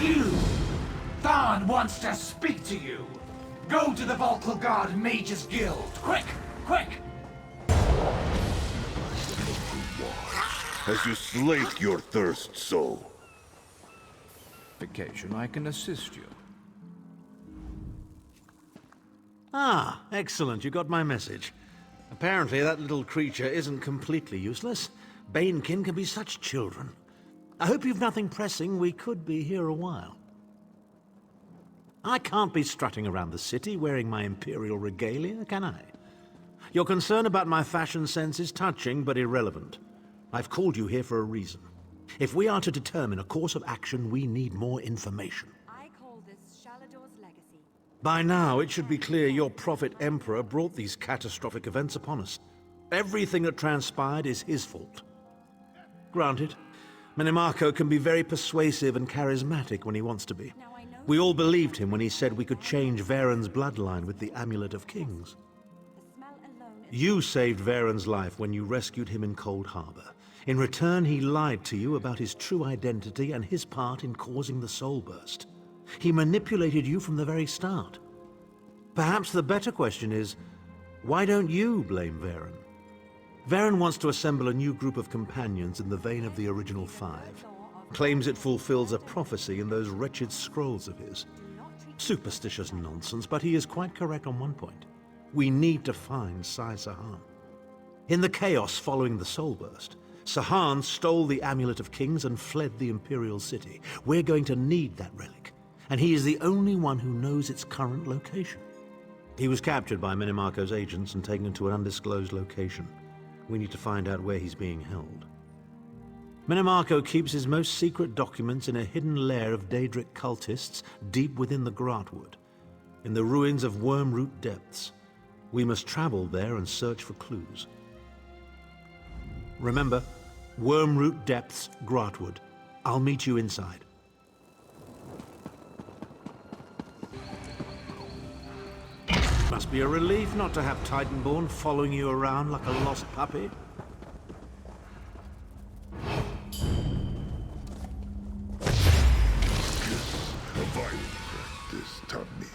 You! Tharn wants to speak to you! Go to the Volkilgard Mages Guild! Quick! Quick! Has you slaked your thirst so? Occasion I can assist you. Ah, excellent. You got my message. Apparently that little creature isn't completely useless. Banekin can be such children. I hope you've nothing pressing. We could be here a while. I can't be strutting around the city wearing my imperial regalia, can I? Your concern about my fashion sense is touching but irrelevant. I've called you here for a reason. If we are to determine a course of action, we need more information. I call this Shalador's legacy. By now, it should be clear your prophet Emperor brought these catastrophic events upon us. Everything that transpired is his fault. Granted, Minimarco can be very persuasive and charismatic when he wants to be. Now I know We all believed him when he said we could change Varen's bloodline with the Amulet of Kings. the smell alone is You saved Varen's life when you rescued him in Cold Harbor. In return, he lied to you about his true identity and his part in causing the Soul Burst. He manipulated you from the very start. Perhaps the better question is, why don't you blame Varen? Varen wants to assemble a new group of companions in the vein of the original five. Claims it fulfills a prophecy in those wretched scrolls of his. Superstitious nonsense, but he is quite correct on one point. We need to find Sai Sahan. In the chaos following the Soul Burst, Sahan stole the Amulet of Kings and fled the Imperial City. We're going to need that relic, and he is the only one who knows its current location. He was captured by Minimarco's agents and taken to an undisclosed location. We need to find out where he's being held. Minimarco keeps his most secret documents in a hidden lair of Daedric cultists deep within the Grahtwood, in the ruins of Wormroot Depths. We must travel there and search for clues. Remember, Wormroot Depths, Grahtwood. I'll meet you inside. Must be a relief not to have Titanborn following you around like a lost puppy. A violent practice, Tamid.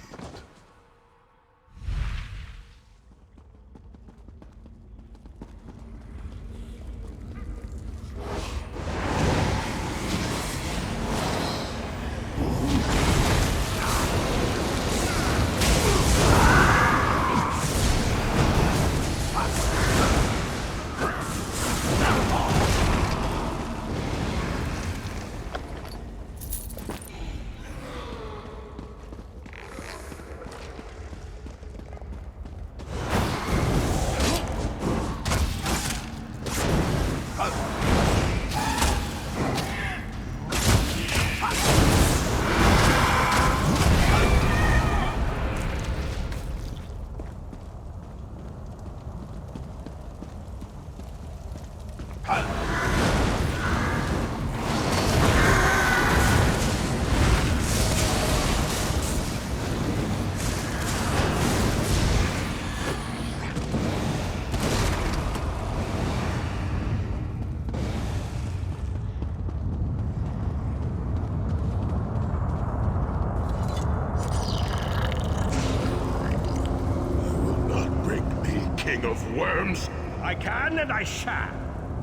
King of Worms? I can and I shall.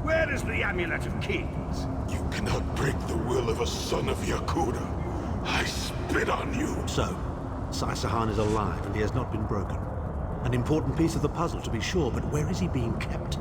Where is the Amulet of Kings? You cannot break the will of a son of Yakuda. I spit on you. So, Sai Sahan is alive and he has not been broken. An important piece of the puzzle to be sure, but where is he being kept?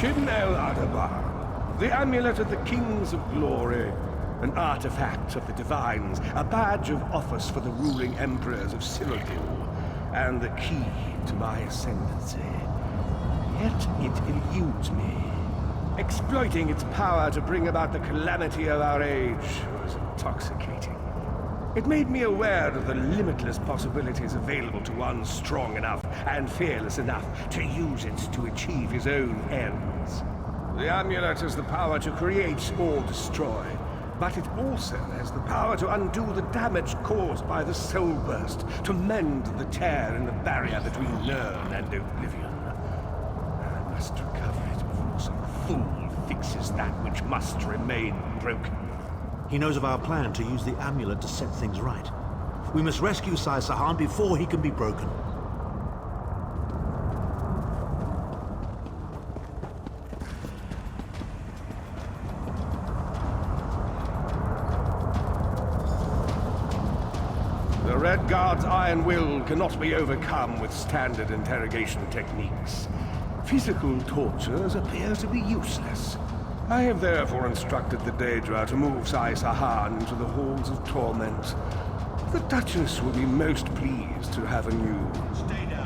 Shin El Adabar, the amulet of the kings of glory, an artifact of the divines, a badge of office for the ruling emperors of Cyrodiil, and the key to my ascendancy. Yet it eludes me. Exploiting its power to bring about the calamity of our age was intoxicating. It made me aware of the limitless possibilities available to one strong enough and fearless enough to use it to achieve his own ends. The amulet has the power to create or destroy, but it also has the power to undo the damage caused by the soul burst, to mend the tear in the barrier between learn and oblivion. I must recover it before some fool fixes that which must remain broken. He knows of our plan to use the amulet to set things right. We must rescue Sai Sahan before he can be broken. The Red Guard's iron will cannot be overcome with standard interrogation techniques. Physical tortures appear to be useless. I have therefore instructed the Daedra to move Sai Sahan into the halls of torment. The Duchess will be most pleased to have a new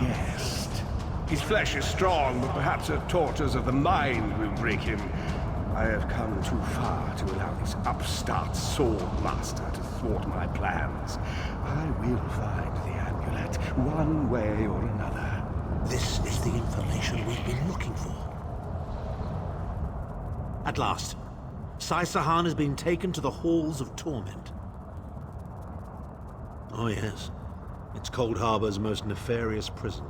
guest. His flesh is strong, but perhaps her tortures of the mind will break him. I have come too far to allow this upstart sword master to thwart my plans. I will find the amulet, one way or another. This is the information we've been looking for. At last, Sai Sahan has been taken to the Halls of Torment. Oh yes, it's Cold Harbor's most nefarious prison.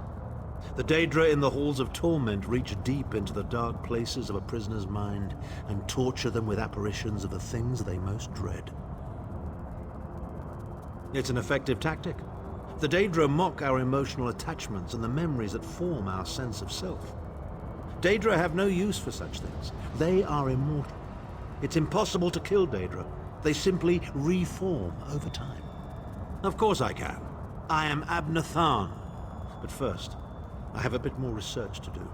The Daedra in the Halls of Torment reach deep into the dark places of a prisoner's mind and torture them with apparitions of the things they most dread. It's an effective tactic. The Daedra mock our emotional attachments and the memories that form our sense of self. Daedra have no use for such things. They are immortal. It's impossible to kill Daedra. They simply reform over time. Of course I can. I am Abnathan. But first, I have a bit more research to do.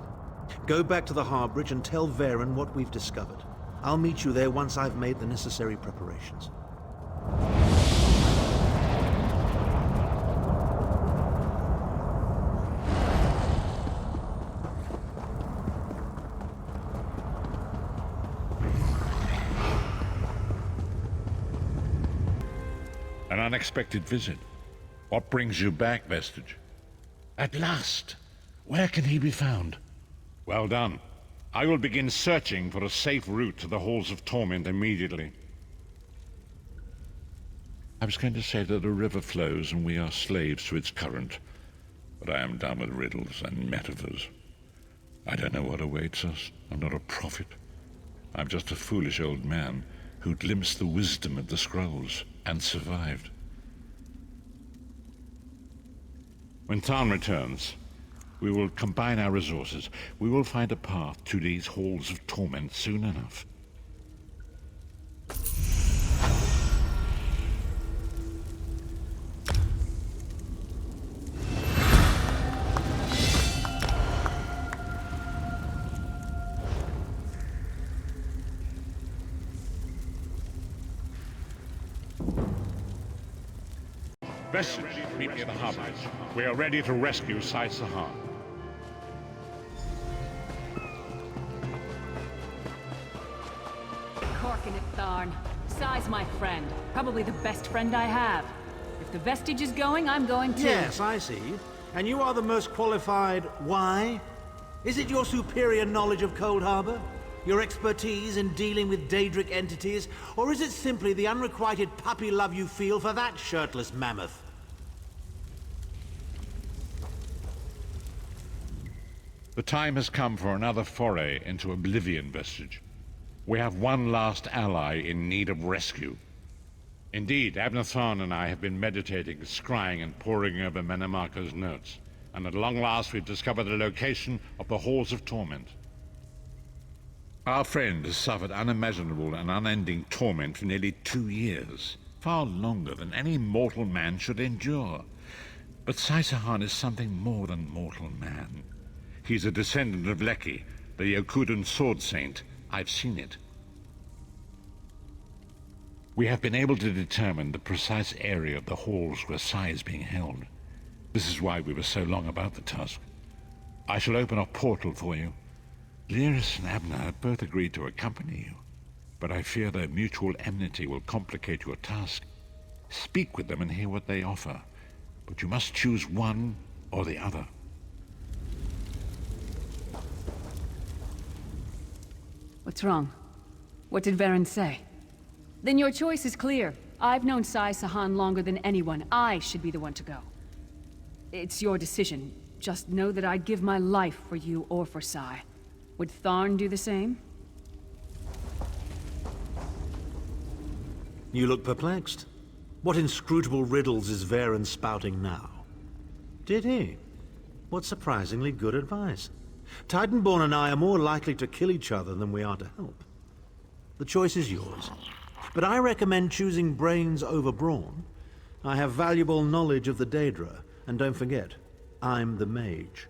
Go back to the Harbridge and tell Varen what we've discovered. I'll meet you there once I've made the necessary preparations. An unexpected visit. What brings you back, Vestige? At last! Where can he be found? Well done. I will begin searching for a safe route to the Halls of Torment immediately. I was going to say that a river flows and we are slaves to its current, but I am done with riddles and metaphors. I don't know what awaits us. I'm not a prophet. I'm just a foolish old man who glimpsed the wisdom of the scrolls and survived. When Tarn returns, we will combine our resources. We will find a path to these Halls of Torment soon enough. Vestige, meet me at the Harbridge. We are ready to rescue Sai Sahan. Corking it, Tharn. Sai's my friend. Probably the best friend I have. If the Vestige is going, I'm going too. Yes, I see. And you are the most qualified. Why? Is it your superior knowledge of Cold Harbor? Your expertise in dealing with Daedric entities? Or is it simply the unrequited puppy love you feel for that shirtless mammoth? The time has come for another foray into oblivion, Vestige. We have one last ally in need of rescue. Indeed, Abnathan and I have been meditating, scrying, and poring over Menemarco's notes. And at long last we've discovered the location of the Halls of Torment. Our friend has suffered unimaginable and unending torment for nearly 2 years. Far longer than any mortal man should endure. But Sai Sahan is something more than mortal man. He's a descendant of Leki, the Yokudan Sword Saint. I've seen it. We have been able to determine the precise area of the halls where Sai is being held. This is why we were so long about the task. I shall open a portal for you. Lyris and Abner have both agreed to accompany you, but I fear their mutual enmity will complicate your task. Speak with them and hear what they offer, but you must choose one or the other. What's wrong? What did Varen say? Then your choice is clear. I've known Sai Sahan longer than anyone. I should be the one to go. It's your decision. Just know that I'd give my life for you or for Sai. Would Tharn do the same? You look perplexed. What inscrutable riddles is Varen spouting now? Did he? What surprisingly good advice. Titanborn and I are more likely to kill each other than we are to help. The choice is yours. But I recommend choosing brains over brawn. I have valuable knowledge of the Daedra, and don't forget, I'm the mage.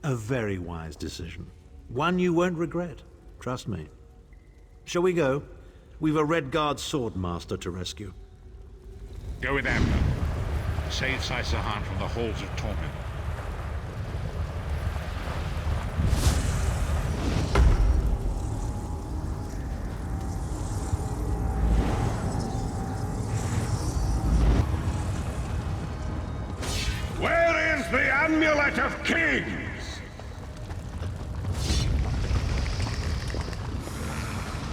A very wise decision. One you won't regret. Trust me. Shall we go? We've a Redguard Swordmaster to rescue. Go with Abner. Save Sai Sahan from the halls of torment. Where is the Amulet of Kings?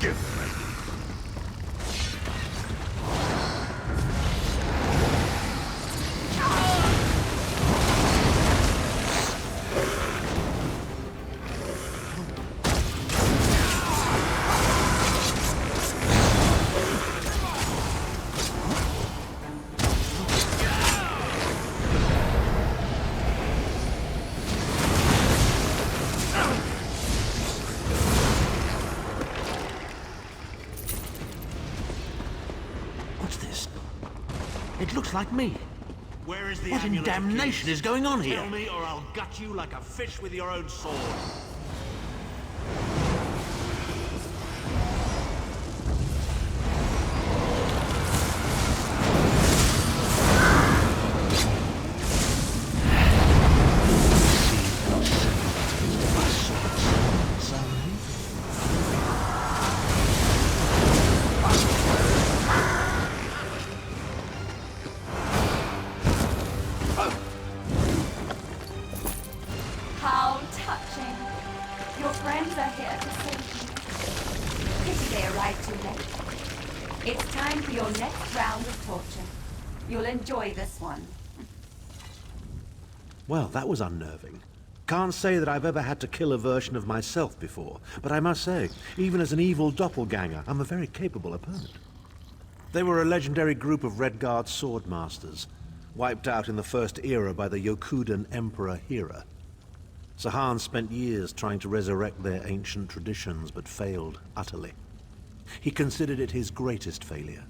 Give me. What's this? It looks like me. Where is the What in Amulet of damnation Kings? is going on here? Tell me, or I'll gut you like a fish with your own sword. How touching. Your friends are here to save you. Pity they arrived too late. It's time for your next round of torture. You'll enjoy this one. Well, that was unnerving. Can't say that I've ever had to kill a version of myself before, but I must say, even as an evil doppelganger, I'm a very capable opponent. They were a legendary group of Redguard swordmasters, wiped out in the First Era by the Yokudan Emperor Hera. Sahan spent years trying to resurrect their ancient traditions, but failed utterly. He considered it his greatest failure.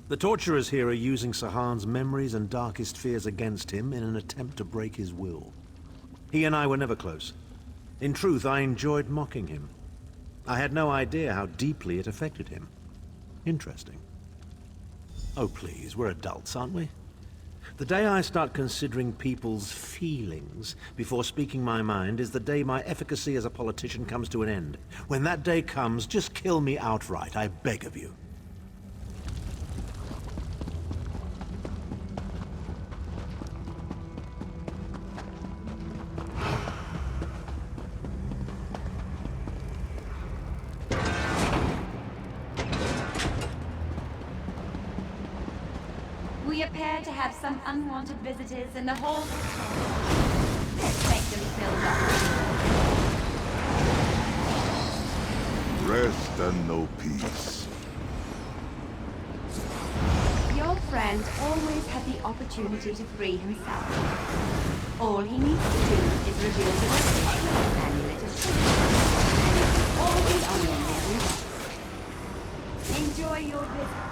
The torturers here are using Sahan's memories and darkest fears against him in an attempt to break his will. He and I were never close. In truth, I enjoyed mocking him. I had no idea how deeply it affected him. Interesting. Oh please, we're adults, aren't we? The day I start considering people's feelings before speaking my mind is the day my efficacy as a politician comes to an end. When that day comes, just kill me outright, I beg of you. We appear to have some unwanted visitors in the hall. Let's make them feel welcome. Rest and know peace. Your friend always had the opportunity to free himself. All he needs to do is reveal the location of the amulet of truth. And it will all be on your memory. Enjoy your visit.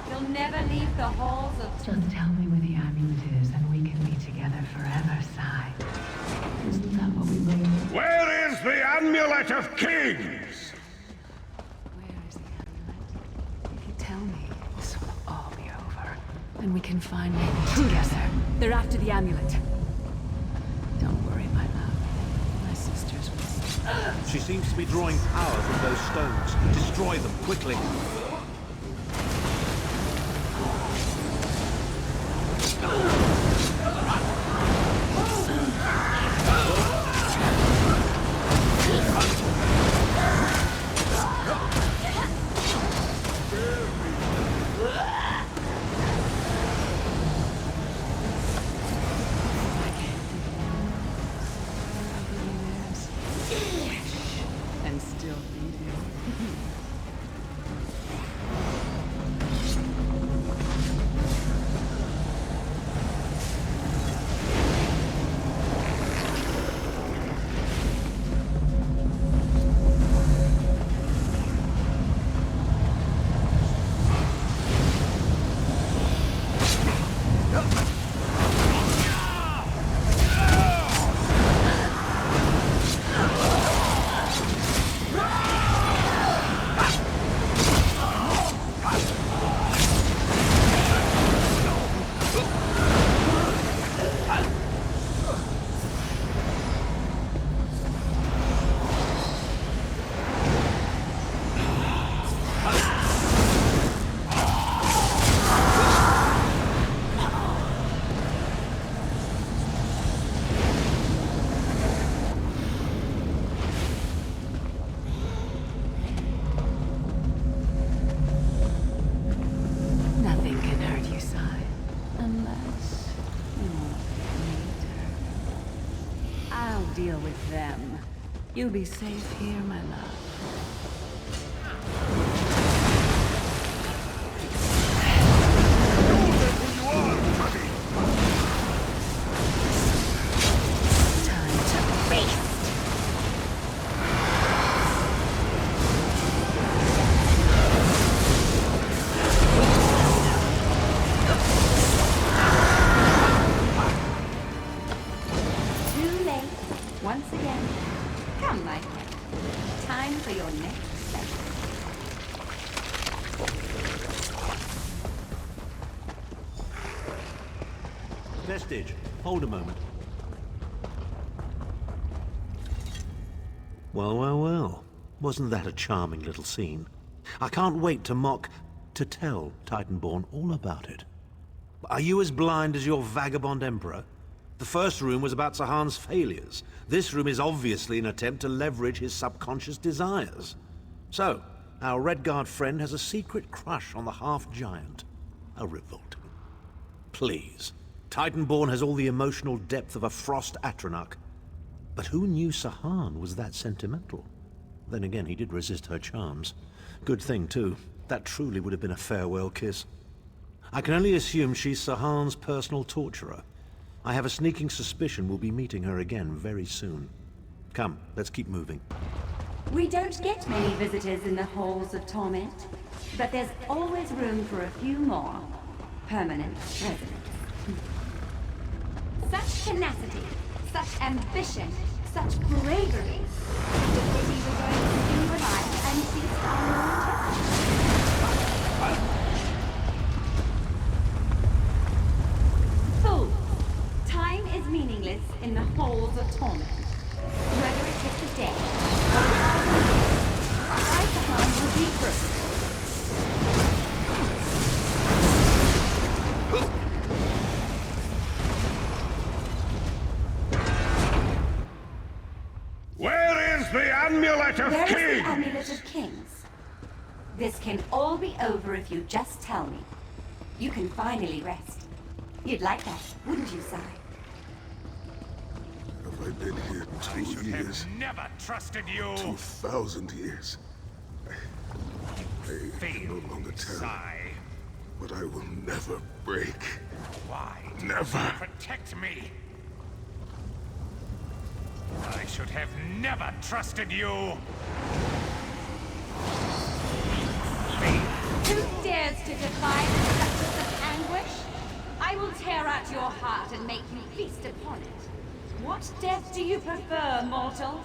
You'll never leave the halls of... Just tell me where the amulet is and we can be together forever, Sai. Isn't that what we believe. Where is the Amulet of Kings? Where is the amulet? If you tell me, this will all be over. And we can finally be together. They're after the amulet. Don't worry, my love. My sister's with me. She seems to be drawing power from those stones. Destroy them, quickly. And still beating. Nothing can hurt you, Sai. Unless you want later. I'll deal with them. You'll be safe here, my love. Time to feast! Too late. Once again. Come, my friend. Time for your next session. Vestige, hold a moment. Well, well, well. Wasn't that a charming little scene? I can't wait to tell Titanborn all about it. Are you as blind as your vagabond emperor? The first room was about Sahan's failures. This room is obviously an attempt to leverage his subconscious desires. So, our Redguard friend has a secret crush on the half-giant. How revolting. Please. Titanborn has all the emotional depth of a frost Atronach. But who knew Sahan was that sentimental? Then again, he did resist her charms. Good thing, too. That truly would have been a farewell kiss. I can only assume she's Sahan's personal torturer. I have a sneaking suspicion we'll be meeting her again very soon. Come, let's keep moving. We don't get many visitors in the halls of torment, but there's always room for a few more permanent residents. Such tenacity, such ambition, such bravery. The pity we're going to see your life and feast on your intestines. Fools! Time is meaningless in the halls of torment. Whether it is the day or Sahan will be first. Where is the Amulet of Where is Kings? the Amulet of Kings? This can all be over if you just tell me. You can finally rest. You'd like that, wouldn't you, Sai? Have I been here I 2 should years? have never trusted you. 2,000 years. I can Fail, no longer tell, Sai. but I will never break. Why? Never. Protect me. I should have never trusted you. Who dares to defy the justice of anguish? I will tear out your heart and make you feast upon it. What death do you prefer, mortal?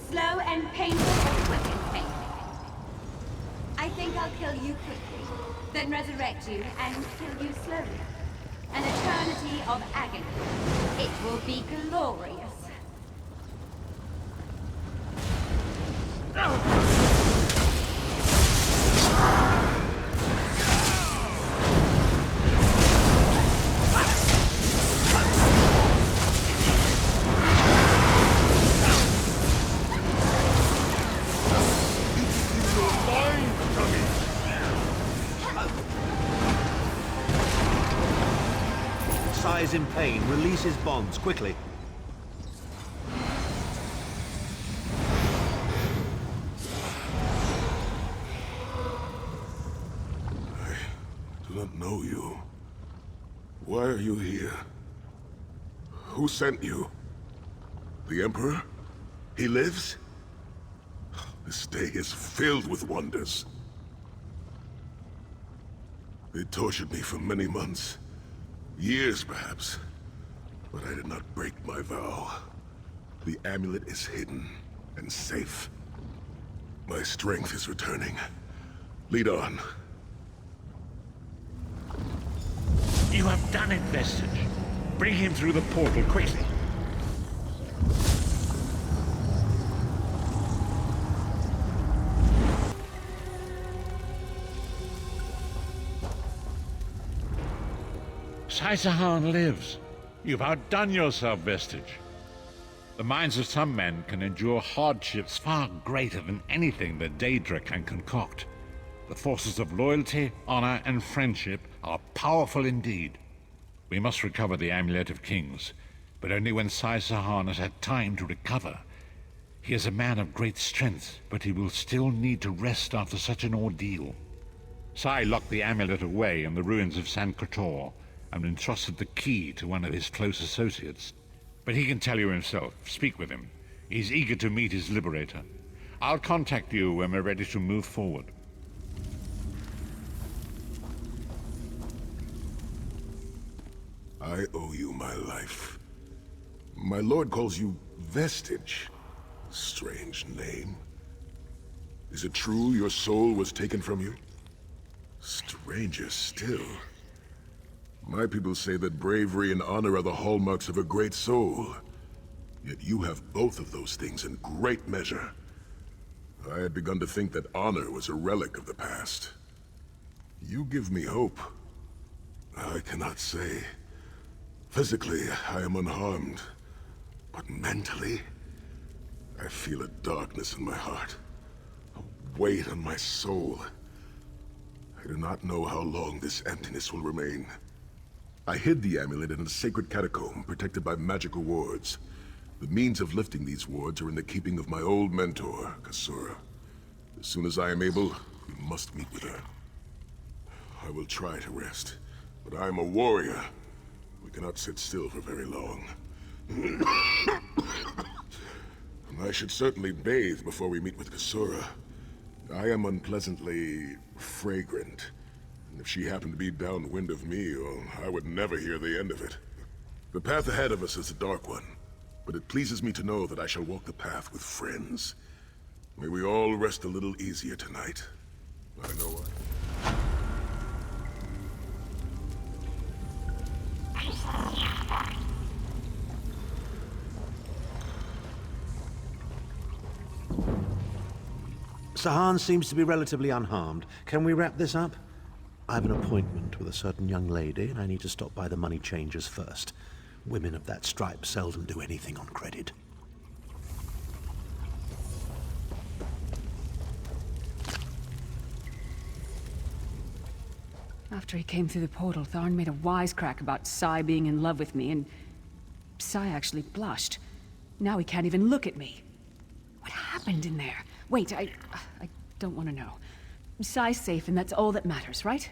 Slow and painful or quick and painful? I think I'll kill you quickly, then resurrect you and kill you slowly. An eternity of agony. It will be glorious. Is in pain. Release his bonds, quickly. I do not know you. Why are you here? Who sent you? The Emperor? He lives? This day is filled with wonders. They tortured me for many months. Years, perhaps. But I did not break my vow. The amulet is hidden and safe. My strength is returning. Lead on. You have done it, Vestige. Bring him through the portal quickly. Sahan lives. You've outdone yourself, Vestige. The minds of some men can endure hardships far greater than anything that Daedra can concoct. The forces of loyalty, honor, and friendship are powerful indeed. We must recover the Amulet of Kings, but only when Sahan has had time to recover. He is a man of great strength, but he will still need to rest after such an ordeal. Sai locked the amulet away in the ruins of San Krator, and entrusted the key to one of his close associates. But he can tell you himself. Speak with him. He's eager to meet his liberator. I'll contact you when we're ready to move forward. I owe you my life. My lord calls you Vestige. Strange name. Is it true your soul was taken from you? Stranger still. My people say that bravery and honor are the hallmarks of a great soul. Yet you have both of those things in great measure. I had begun to think that honor was a relic of the past. You give me hope. I cannot say. Physically, I am unharmed. But mentally, I feel a darkness in my heart. A weight on my soul. I do not know how long this emptiness will remain. I hid the amulet in a sacred catacomb protected by magical wards. The means of lifting these wards are in the keeping of my old mentor, Kasura. As soon as I am able, we must meet with her. I will try to rest, but I am a warrior. We cannot sit still for very long. I should certainly bathe before we meet with Kasura. I am unpleasantly fragrant. And if she happened to be downwind of me, well, I would never hear the end of it. The path ahead of us is a dark one, but it pleases me to know that I shall walk the path with friends. May we all rest a little easier tonight. I know what. Sahan seems to be relatively unharmed. Can we wrap this up? I have an appointment with a certain young lady, and I need to stop by the money changers first. Women of that stripe seldom do anything on credit. After he came through the portal, Tharn made a wisecrack about Sai being in love with me, and Sai actually blushed. Now he can't even look at me. What happened in there? Wait, I don't want to know. Sai's safe, and that's all that matters, right?